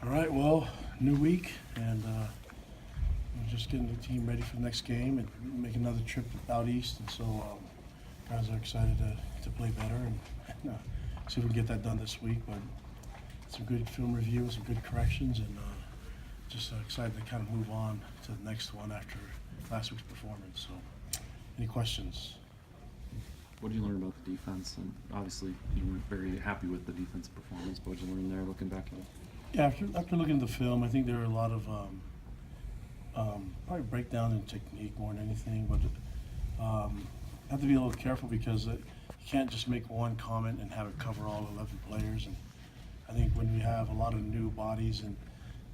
All right, well, new week, and we're just getting the team ready for the next game and make another trip out east. And so guys are excited to play better and see if we can get that done this week. But some good film review, some good corrections, and just excited to kind of move on to the next one after last week's performance. So, any questions? What did you learn about the defense? And obviously, you weren't very happy with the defensive performance, but what did you learn there looking back at it? Yeah, after looking at the film, I think there were a lot of probably breakdown in technique more than anything, but have to be a little careful because you can't just make one comment and have it cover all 11 players. And I think when we have a lot of new bodies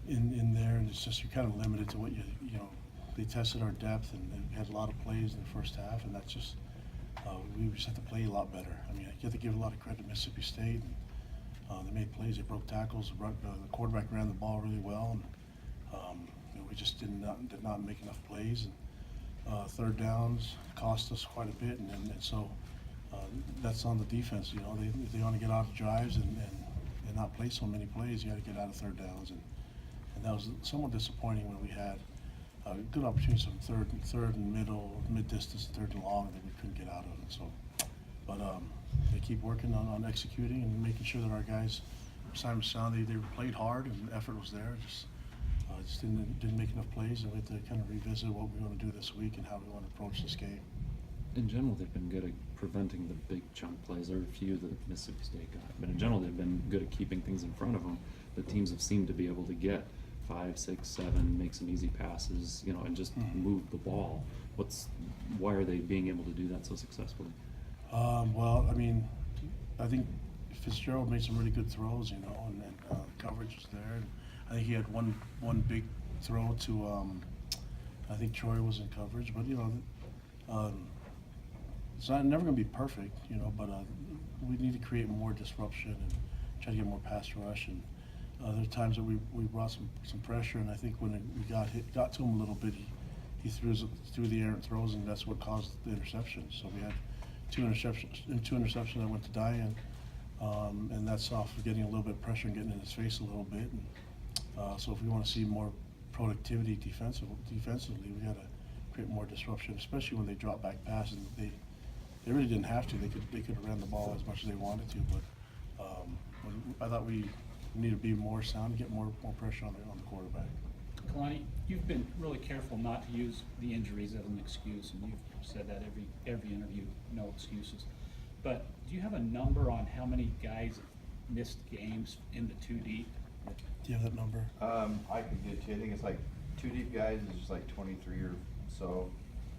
in there, and it's just you're kind of limited to what you know. They tested our depth, and we had a lot of plays in the first half, and that's just we just have to play a lot better. I mean, you have to give a lot of credit to Mississippi State. And, they made plays. They broke tackles. The quarterback ran the ball really well, and we just did not make enough plays. And third downs cost us quite a bit, and so that's on the defense. You know, if they want to get out of drives and not play so many plays, you got to get out of third downs, and that was somewhat disappointing when we had good opportunities from third and middle, mid distance, third and long that we couldn't get out of it. So, but they keep working on executing and making sure that our guys, Simon Sound, they played hard and the effort was there. Just didn't make enough plays, and we have to kind of revisit what we want to do this week and how we want to approach this game. In general, they've been good at preventing the big chunk plays. There are a few that Mississippi State got, but in general, they've been good at keeping things in front of them. The teams have seemed to be able to get 5, 6, 7, make some easy passes, and just move the ball. Why are they being able to do that so successfully? Well, I mean, I think Fitzgerald made some really good throws, and coverage was there. And I think he had one big throw to, I think Troy was in coverage, but it's never going to be perfect, but we need to create more disruption and try to get more pass rush. And there are times that we brought some pressure, and I think when we got to him a little bit, he threw the errant throws, and that's what caused the interception. So we had two interceptions that went to Diane, and that's off of getting a little bit of pressure and getting in his face a little bit. And so if we want to see more productivity defensively, we got to create more disruption, especially when they drop back passes. They really didn't have to. They could have ran the ball as much as they wanted to, but I thought we need to be more sound and get more pressure on the quarterback. Kalani, you've been really careful not to use the injuries as an excuse, and you've said that every interview, no excuses. But do you have a number on how many guys missed games in the 2 deep? Do you have that number? I could get to, I think it's like 2 deep guys is just like 23 or so,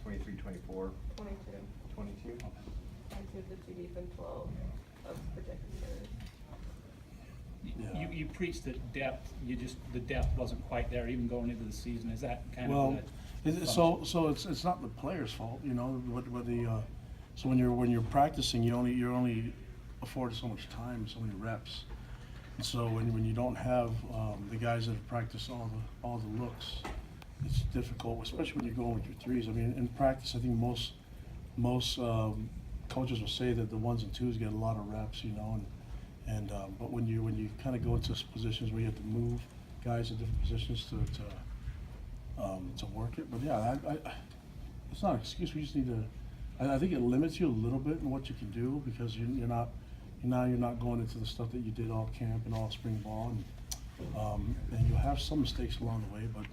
23, 24. 22. 22? 22 of the 2 deep and 12 of projected players. Yeah. You preached that the depth wasn't quite there even going into the season. Is that kind Well, of so it's not the player's fault, so when you're practicing, you're only afforded so much time, so many reps, and so when you don't have the guys that have practiced all the looks, it's difficult, especially when you're going with your threes. I mean, in practice, I think most coaches will say that the 1s and 2s get a lot of reps, but when you kind of go into positions where you have to move guys in different positions to work it, but yeah, it's not an excuse. We just need to. I think it limits you a little bit in what you can do because you're not going into the stuff that you did all camp and all spring ball, and you'll have some mistakes along the way, but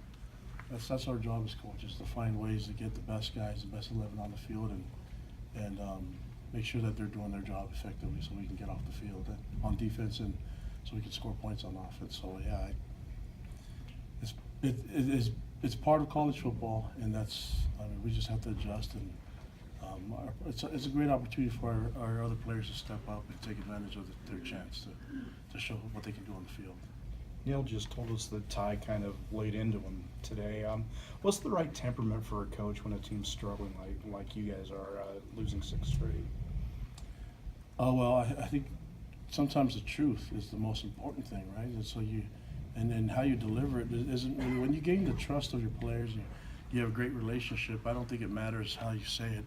that's our job as coaches, to find ways to get the best guys, the best 11 on the field, and make sure that they're doing their job effectively so we can get off the field on defense and so we can score points on offense. So yeah, it's part of college football, and we just have to adjust, and it's a great opportunity for our other players to step up and take advantage of their chance to show what they can do on the field. Neil just told us that Ty kind of laid into him today. What's the right temperament for a coach when a team's struggling like you guys are, losing 6 straight? Well, I think sometimes the truth is the most important thing, right? And so and how you deliver it isn't really, when you gain the trust of your players, you have a great relationship. I don't think it matters how you say it,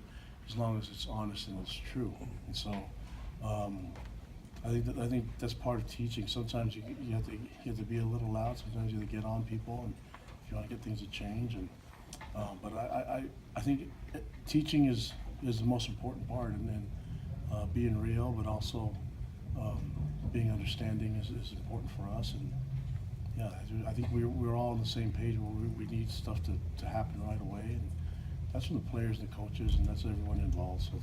as long as it's honest and it's true. And so I think that's part of teaching. Sometimes you have to be a little loud. Sometimes you have to get on people, and if you want to get things to change. And but I think teaching is the most important part, and being real, but also being understanding is important for us. And yeah, I think we're all on the same page where we need stuff to happen right away, and that's from the players, the coaches, and that's everyone involved. So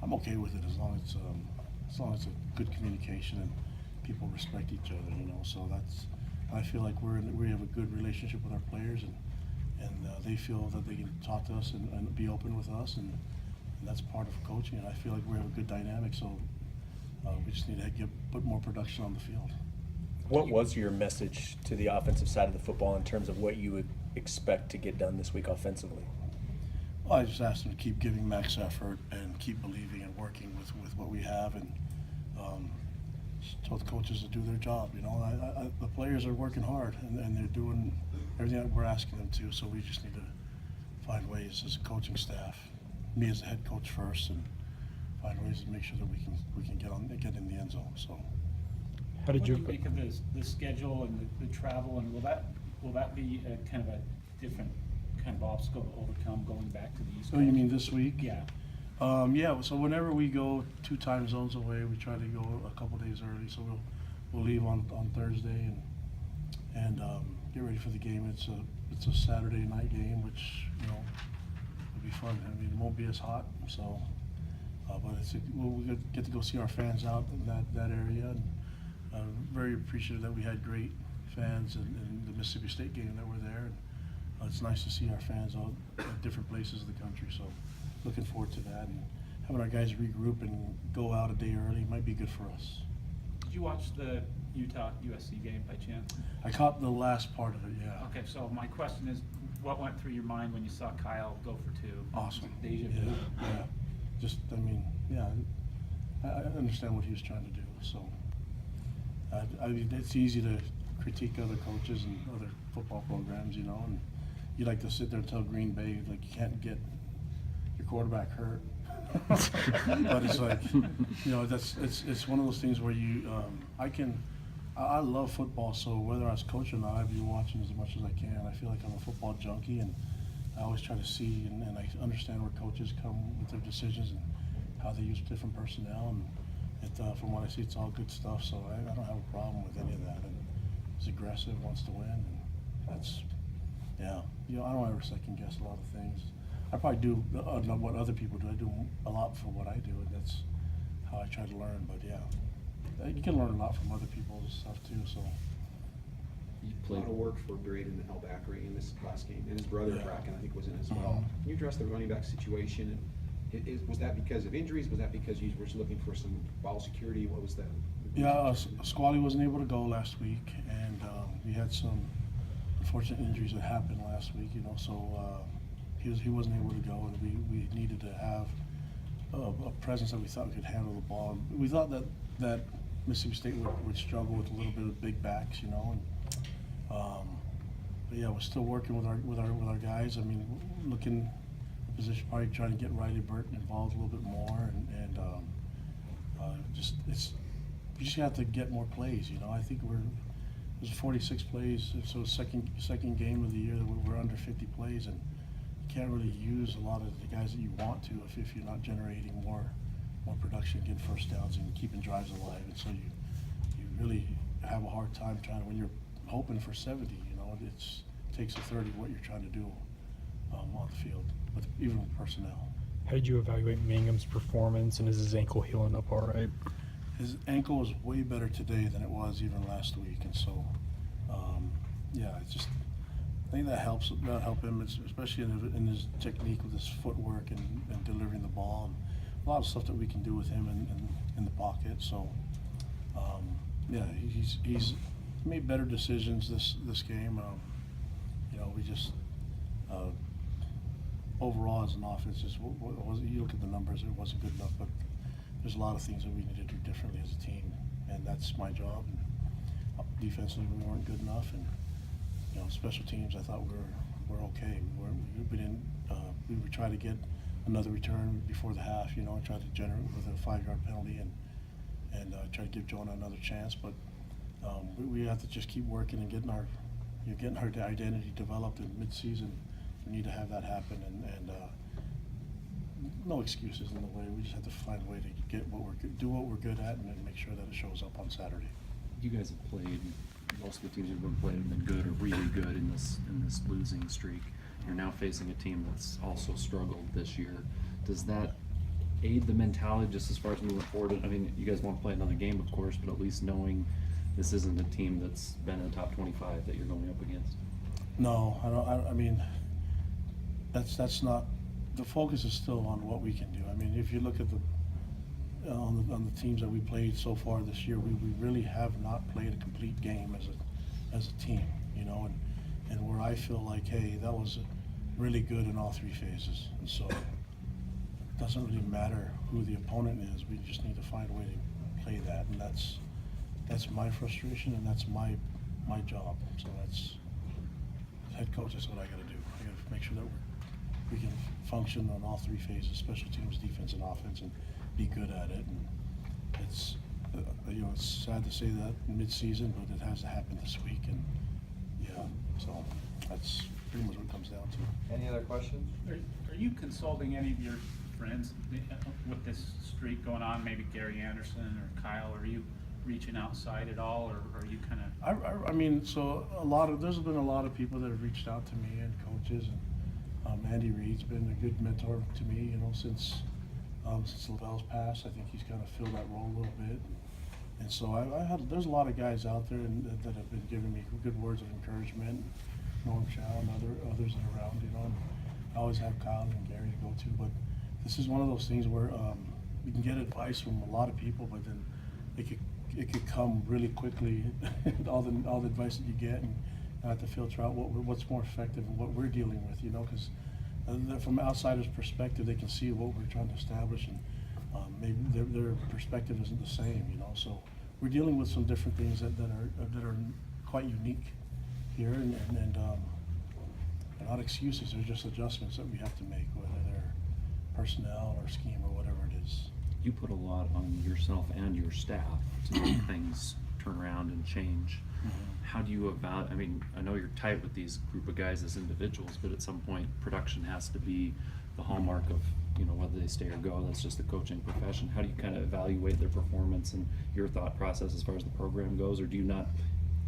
I'm okay with it as long as it's a good communication and people respect each other, you know. So I feel like we have a good relationship with our players, and they feel that they can talk to us and be open with us, and that's part of coaching. And I feel like we have a good dynamic. So we just need to put more production on the field. What was your message to the offensive side of the football in terms of what you would expect to get done this week offensively? Well, I just asked them to keep giving max effort and keep believing and working with what we have, and just told the coaches to do their job. You know, the players are working hard, and they're doing everything that we're asking them to. So we just need to find ways as a coaching staff, me as a head coach first, and find ways to make sure that we can get in the end zone. So. How did What you? do you make of the schedule and the travel, and will that be a kind of a different kind of obstacle to overcome going back to the East Coast? Oh, you mean this week? Yeah. Yeah. So whenever we go 2 time zones away, we try to go a couple days early. So we'll leave on Thursday and get ready for the game. It's a Saturday night game, which will be fun. I mean, it won't be as hot, so but we'll get to go see our fans out in that area. And, very appreciative that we had great fans in the Mississippi State game that were there. And, it's nice to see our fans out at different places of the country. So looking forward to that, and having our guys regroup and go out a day early might be good for us. Did you watch the Utah USC game by chance? I caught the last part of it, yeah. Okay, so my question is, what went through your mind when you saw Kyle go for 2? Awesome. Deja Yeah, vu. yeah. Just, I mean, yeah, I understand what he was trying to do. So, I mean, it's easy to critique other coaches and other football programs, you know, and you like to sit there and tell Green Bay, like, you can't get your quarterback hurt. But it's like, it's one of those things where I love football, so whether I was coaching or not, I'd be watching as much as I can. I feel like I'm a football junkie, and I always try to see and I understand where coaches come with their decisions and how they use different personnel. And from what I see, it's all good stuff, so I don't have a problem with any of that. And he's aggressive, wants to win, and that's, yeah. I don't ever second guess a lot of things. I probably do what other people do. I do a lot for what I do, and that's how I try to learn. But yeah, you can learn a lot from other people's stuff too. So. You A played. lot of work for Graydon Elbackery in this last game, and his brother Yeah. Bracken, I think, was in as well. Can you address the running back situation? And was that because of injuries? Was that because you were just looking for some ball security? What was that? Yeah, Squally wasn't able to go last week, and we had some unfortunate injuries that happened last week. So he wasn't able to go, and we needed to have a presence that we thought could handle the ball. We thought that Mississippi State would struggle with a little bit of big backs, And, but yeah, we're still working with our guys. I mean, looking at the position, probably trying to get Riley Burton involved a little bit more, and we just have to get more plays. I think there's 46 plays, so second game of the year that we're under 50 plays, and you can't really use a lot of the guys that you want to if you're not generating more production, getting first downs, and keeping drives alive. And so you really have a hard time when you're hoping for 70. It takes a third of what you're trying to do on the field, even with personnel. How did you evaluate Mangum's performance, and is his ankle healing up all right? His ankle is way better today than it was even last week, and so yeah, I think that helps him, especially in his technique with his footwork and delivering the ball, and a lot of stuff that we can do with him in the pocket. So yeah, he's made better decisions this game. We just overall as an offense, you look at the numbers, it wasn't good enough, but there's a lot of things that we need to do differently as a team, and that's my job. And defensively, we weren't good enough, and special teams, I thought we're okay. We didn't. We would try to get another return before the half, and try to generate with a 5-yard penalty, and try to give Jonah another chance. But we have to just keep working and getting our identity developed in mid-season. We need to have that happen, and no excuses in the way. We just have to find a way to get do what we're good at, and then make sure that it shows up on Saturday. You guys have played, most of the teams you've been playing have been good or really good in this losing streak. You're now facing a team that's also struggled this year. Does that aid the mentality just as far as moving forward? I mean, you guys want to play another game, of course, but at least knowing this isn't a team that's been in the top 25 that you're going up against. No, I don't. I mean, that's not. The focus is still on what we can do. I mean, if you look at on the teams that we played so far this year, we really have not played a complete game as a team, you know, and where I feel like, hey, that was really good in all three phases, and so it doesn't really matter who the opponent is. We just need to find a way to play that, and that's my frustration, and that's my job. So that's, as head coach, that's what I got to do. I got to make sure that we can function on all three phases, special teams, defense, and offense, and be good at it. And it's it's sad to say that mid-season, but it has to happen this week. And yeah, so that's pretty much what it comes down to. Any other questions? Are you consulting any of your friends with this streak going on? Maybe Gary Anderson or Kyle? Are you reaching outside at all, or are you kind of? I mean, so there's been a lot of people that have reached out to me, and coaches, and Andy Reid's been a good mentor to me, you know, since Lavelle's passed. I think he's kind of filled that role a little bit, and so there's a lot of guys out there that have been giving me good words of encouragement. Norm Chow and others that are around, you know. And I always have Kyle and Gary to go to, but this is one of those things where you can get advice from a lot of people, but then it could come really quickly. all the advice that you get, and I have to filter out what's more effective and what we're dealing with, you know, because from an outsider's perspective, they can see what we're trying to establish, and maybe their perspective isn't the same, you know. So we're dealing with some different things that are quite unique here, and they're not excuses. They're just adjustments that we have to make, whether they're personnel or scheme or whatever it is. You put a lot on yourself and your staff to make things turn around and change. Mm-hmm. How do you evaluate? I mean, I know you're tight with these group of guys as individuals, but at some point, production has to be the hallmark of, you know, whether they stay or go. That's just the coaching profession. How do you kind of evaluate their performance and your thought process as far as the program goes, or do you not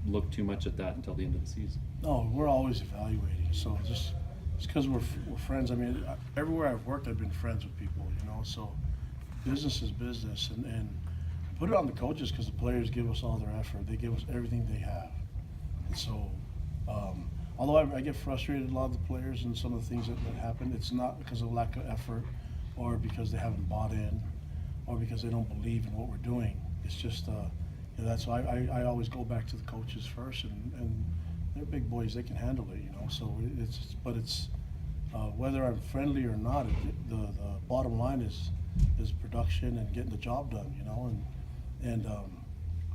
look too much at that until the end of the season? No, we're always evaluating. So just because we're friends. I mean, everywhere I've worked, I've been friends with people, you know. So business is business, and put it on the coaches because the players give us all their effort. They give us everything they have. And so, although I get frustrated a lot of the players and some of the things that happen, it's not because of lack of effort or because they haven't bought in or because they don't believe in what we're doing. It's just, that's why I always go back to the coaches first, and they're big boys. They can handle it, you know. So it's whether I'm friendly or not, the bottom line is production and getting the job done, you know. And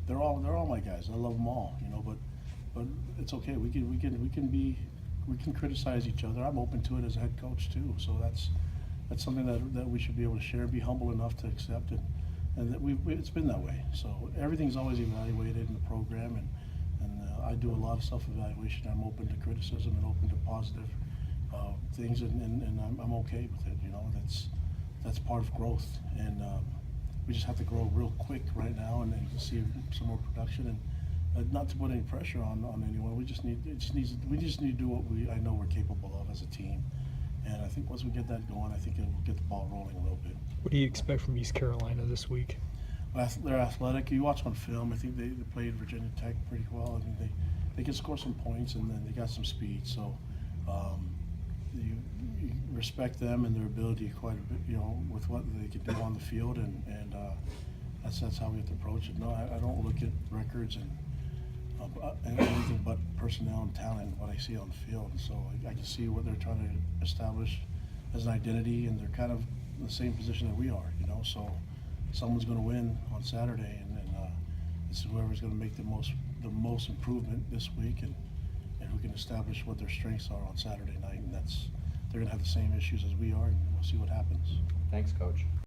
they're all my guys. I love them all, you know. But it's okay. We can criticize each other. I'm open to it as a head coach too. So that's something that we should be able to share. Be humble enough to accept it, and that it's been that way. So everything's always evaluated in the program, and I do a lot of self-evaluation. I'm open to criticism and open to positive things, and I'm okay with it. You know, that's part of growth, and we just have to grow real quick right now and see some more production, and not to put any pressure on anyone. We just need to do what I know we're capable of as a team, and I think once we get that going, I think it will get the ball rolling a little bit. What do you expect from East Carolina this week? They're athletic. You watch on film, I think they played Virginia Tech pretty well. I mean, they can score some points, and then they got some speed. So you respect them and their ability quite a bit, you know, with what they can do on the field, and that's how we have to approach it. No, I don't look at records and anything but personnel and talent, what I see on the field. And so I can see what they're trying to establish as an identity, and they're kind of in the same position that we are, you know. So someone's going to win on Saturday, and it's whoever's going to make the most improvement this week, and who can establish what their strengths are on Saturday night. And they're going to have the same issues as we are, and we'll see what happens. Thanks, Coach.